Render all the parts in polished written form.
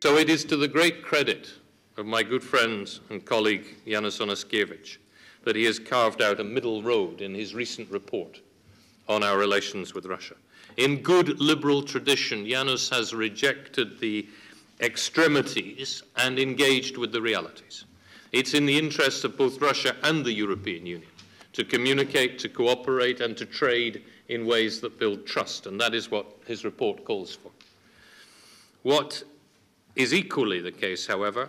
So it is to the great credit of my good friend and colleague Yanis Onaskiewicz that he has carved out a middle road in his recent report on our relations with Russia. In good liberal tradition, Yanis has rejected the extremities and engaged with the realities. It's in the interests of both Russia and the European Union to communicate, to cooperate, and to trade in ways that build trust, and that is what his report calls for. What is equally the case, however,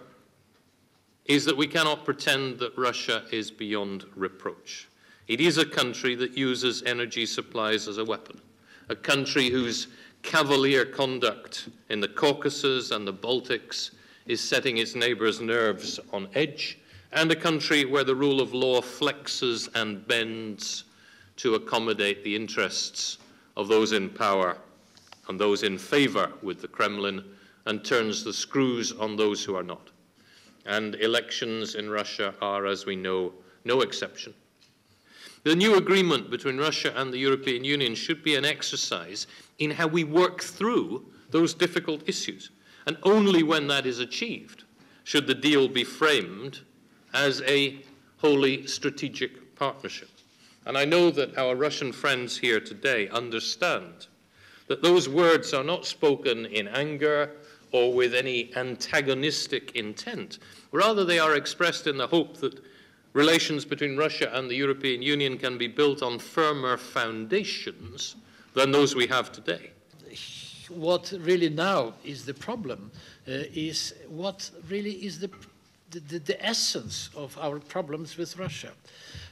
is that we cannot pretend that Russia is beyond reproach. It is a country that uses energy supplies as a weapon, a country whose cavalier conduct in the Caucasus and the Baltics is setting its neighbors' nerves on edge, and a country where the rule of law flexes and bends to accommodate the interests of those in power and those in favor with the Kremlin, and turns the screws on those who are not. And elections in Russia are, as we know, no exception. The new agreement between Russia and the European Union should be an exercise in how we work through those difficult issues. And only when that is achieved should the deal be framed as a wholly strategic partnership. And I know that our Russian friends here today understand that those words are not spoken in anger or with any antagonistic intent. Rather, they are expressed in the hope that relations between Russia and the European Union can be built on firmer foundations than those we have today. What really now is the problem is what really is the essence of our problems with Russia.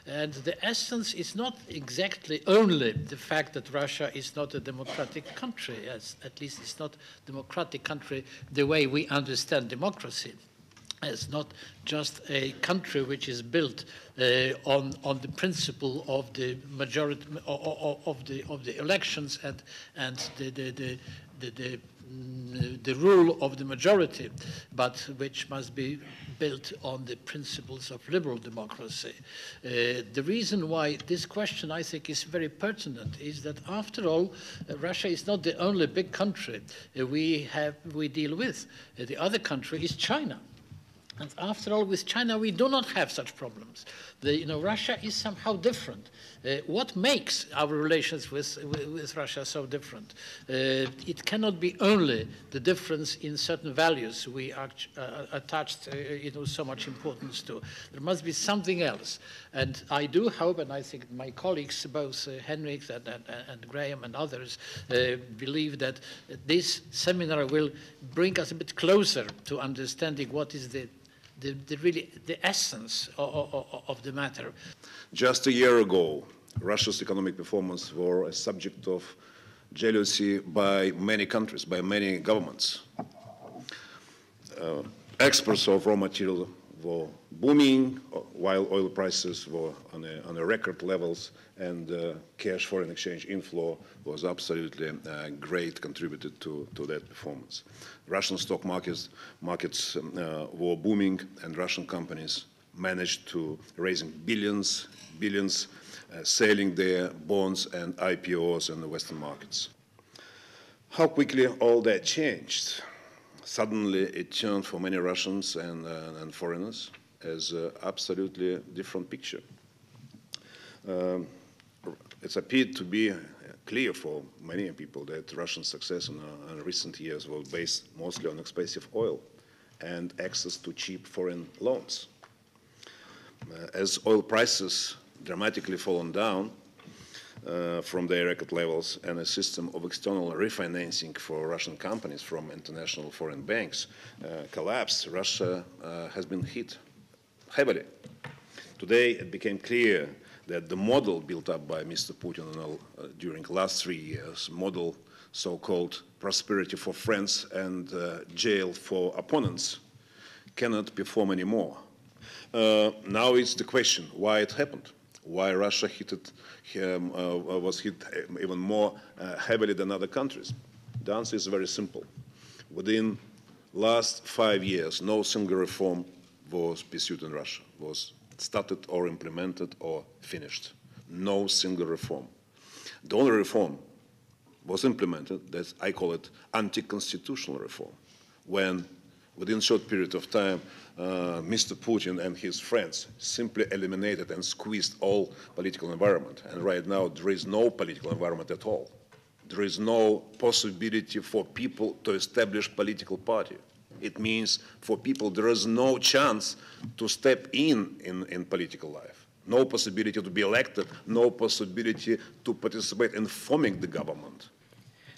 And the essence is not exactly only the fact that Russia is not a democratic country, at least it's not a democratic country the way we understand democracy. It's not just a country which is built on the principle of the majority of the elections and the rule of the majority, but which must be built on the principles of liberal democracy. The reason why this question, I think, is very pertinent is that, after all, Russia is not the only big country we deal with. The other country is China. And after all, with China, we do not have such problems. Russia is somehow different. What makes our relations with Russia so different? It cannot be only the difference in certain values we are attached so much importance to. There must be something else. And I do hope, and I think my colleagues, both Henrik and Graham and others, believe that this seminar will bring us a bit closer to understanding what is the essence of the matter. Just a year ago, Russia's economic performance was a subject of jealousy by many countries, by many governments. Exports of raw material were booming, while oil prices were on a record levels, and cash foreign exchange inflow was absolutely a great contributor to that performance. Russian stock markets were booming, and Russian companies managed to raising billions, selling their bonds and IPOs in the Western markets. How quickly all that changed? Suddenly it turned for many Russians and foreigners as an absolutely different picture. It's appeared to be clear for many people that Russian success in recent years was based mostly on expensive oil and access to cheap foreign loans. As oil prices dramatically fallen down from their record levels, and a system of external refinancing for Russian companies from international foreign banks collapsed, Russia has been hit heavily. Today it became clear that the model built up by Mr. Putin during the last 3 years, model so-called prosperity for friends and jail for opponents, cannot perform anymore. Now it's the question why it happened, why Russia was hit even more heavily than other countries. The answer is very simple. Within last 5 years, no single reform was pursued in Russia, was started or implemented or finished. No single reform. The only reform was implemented, that I call it anti-constitutional reform, when within a short period of time, Mr. Putin and his friends simply eliminated and squeezed all political environment. And right now, there is no political environment at all. There is no possibility for people to establish political party. It means for people there is no chance to step in political life. No possibility to be elected, no possibility to participate in forming the government.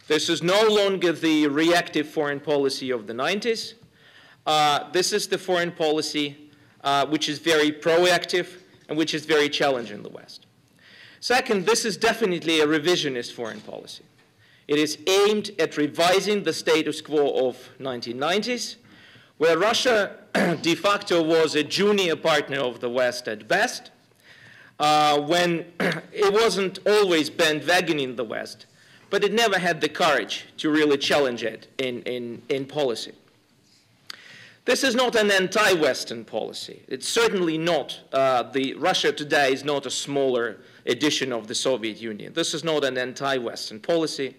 This is no longer the reactive foreign policy of the 90s. This is the foreign policy which is very proactive and which is very challenging in the West. Second, this is definitely a revisionist foreign policy. It is aimed at revising the status quo of 1990s, where Russia de facto was a junior partner of the West at best, when it wasn't always bandwagoning the West, but it never had the courage to really challenge it in policy. This is not an anti-Western policy. It's certainly not. Russia today is not a smaller edition of the Soviet Union. This is not an anti-Western policy.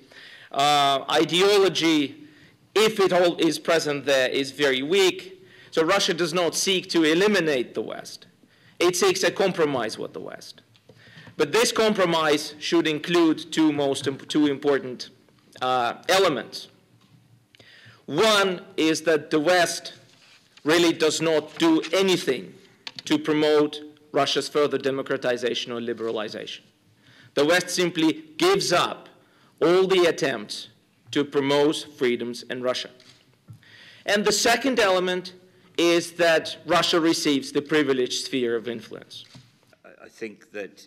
Ideology, if it all is present there, is very weak. So Russia does not seek to eliminate the West. It seeks a compromise with the West. But this compromise should include two important elements. One is that the West really does not do anything to promote Russia's further democratization or liberalization. The West simply gives up all the attempts to promote freedoms in Russia. And the second element is that Russia receives the privileged sphere of influence. I think that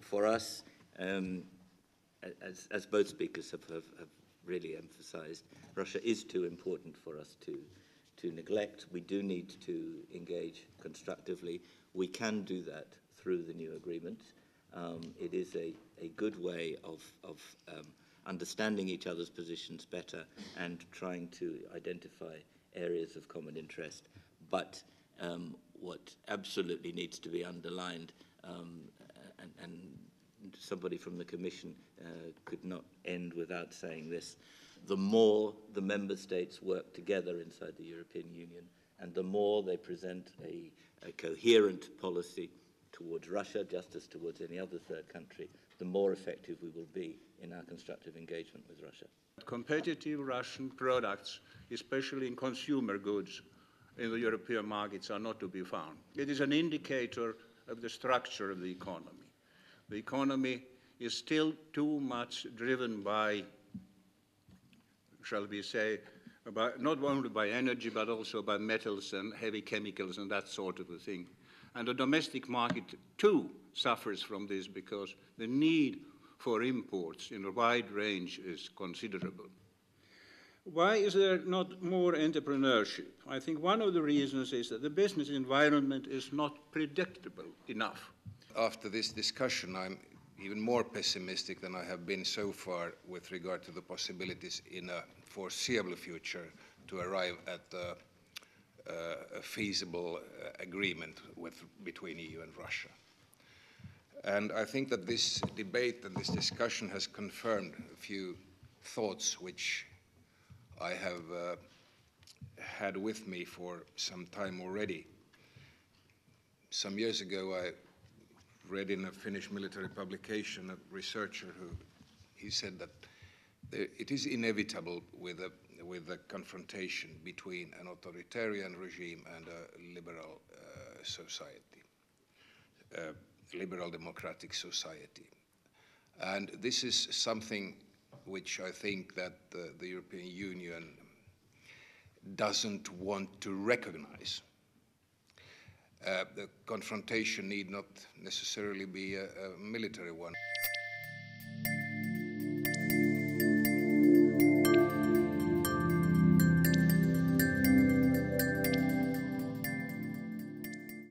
for us, as both speakers have really emphasized, Russia is too important for us to neglect. We do need to engage constructively. We can do that through the new agreement. It is a good way of understanding each other's positions better and trying to identify areas of common interest. But what absolutely needs to be underlined, and somebody from the Commission could not end without saying this, the more the member states work together inside the European Union and the more they present a coherent policy towards Russia, just as towards any other third country, the more effective we will be in our constructive engagement with Russia. Competitive Russian products, especially in consumer goods in the European markets, are not to be found. It is an indicator of the structure of the economy. The economy is still too much driven by, shall we say, not only by energy, but also by metals and heavy chemicals and that sort of a thing. And the domestic market, too, suffers from this because the need for imports in a wide range is considerable. Why is there not more entrepreneurship? I think one of the reasons is that the business environment is not predictable enough. After this discussion, I'm even more pessimistic than I have been so far with regard to the possibilities in a foreseeable future to arrive at a feasible agreement between EU and Russia. And I think that this debate and this discussion has confirmed a few thoughts which I have had with me for some time already. Some years ago, I read in a Finnish military publication a researcher he said that it is inevitable with a confrontation between an authoritarian regime and a liberal society, liberal democratic society. And this is something which I think that the European Union doesn't want to recognize. The confrontation need not necessarily be a military one.